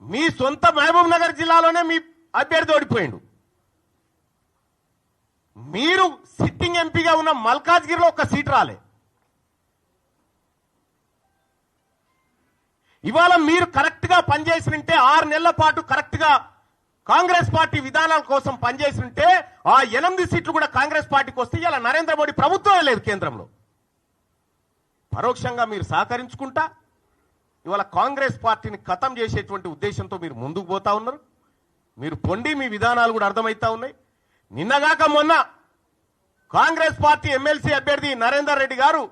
మీ సొంత మహబూబ్ నగర్ జిల్లాలోనే మీ అభ్యర్థి ఓడిపోయిండు. మీరు సిట్టింగ్ ఎంపీగా ఉన్న మల్కాజ్గిరిలో ఒక సీట్ రాలే. ఇవాళ మీరు కరెక్ట్ గా పనిచేసినంటే 6 నెలల పాటు కరెక్ట్ గా కాంగ్రెస్ పార్టీ విధానాల కోసం పనిచేసినంటే ఆ 8 సీట్లు కూడా కాంగ్రెస్ పార్టీకి వస్తే ఇలా నరేంద్ర మోడీ ప్రభుత్వమే లేదు కేంద్రంలో. పరోక్షంగా మీరు సహకరించుకుంటా ఇవాళ కాంగ్రెస్ పార్టీని ఖతం చేసేటువంటి ఉద్దేశంతో మీరు ముందుకు పోతా ఉన్నారు. మీరు పొండి మీ విధానాలు కూడా అర్థమవుతా ఉన్నాయి. నిన్నగాక మొన్న కాంగ్రెస్ పార్టీ ఎమ్మెల్సీ అభ్యర్థి నరేందర్ రెడ్డి గారు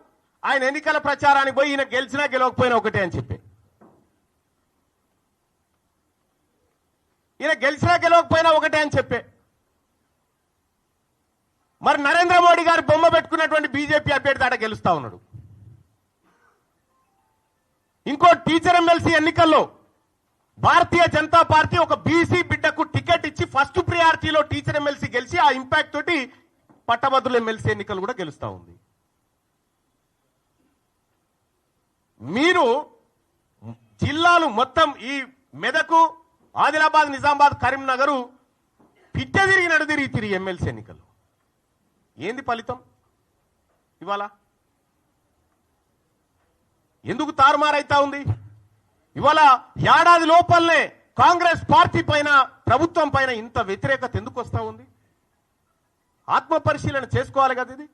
ఆయన ఎన్నికల ప్రచారానికి పోయి ఈయన గెలిచినా గెలవకపోయినా ఒకటే అని చెప్పి, ఈయన గెలిచినా గెలవకపోయినా ఒకటే అని చెప్పే, మరి నరేంద్ర మోడీ గారు బొమ్మ పెట్టుకున్నటువంటి బీజేపీ అభ్యర్థి ఆడ గెలుస్తా ఉన్నాడు. ఇంకో టీచర్ ఎమ్మెల్సీ ఎన్నికల్లో భారతీయ జనతా పార్టీ ఒక బీసీ బిడ్డకు టికెట్ ఇచ్చి ఫస్ట్ ప్రియారిటీలో టీచర్ ఎమ్మెల్సీ గెలిచి ఆ ఇంపాక్ట్ తోటి పట్టభద్రుల ఎమ్మెల్సీ ఎన్నికలు కూడా గెలుస్తా ఉంది. మీరు జిల్లాలు మొత్తం ఈ మెదకు, ఆదిలాబాద్, నిజామాబాద్, కరీంనగర్ పిట్ట తిరిగి నడుదిరిగి తిరిగి ఎమ్మెల్సీ ఎన్నికలు ఏంది ఫలితం? ఇవాళ ఎందుకు తారుమారైతా ఉంది? ఇవాళ ఏడాది లోపలనే కాంగ్రెస్ పార్టీ పైన, ప్రభుత్వం పైన ఇంత వ్యతిరేకత ఎందుకు వస్తా ఉంది? ఆత్మ పరిశీలన చేసుకోవాలి కదా ఇది.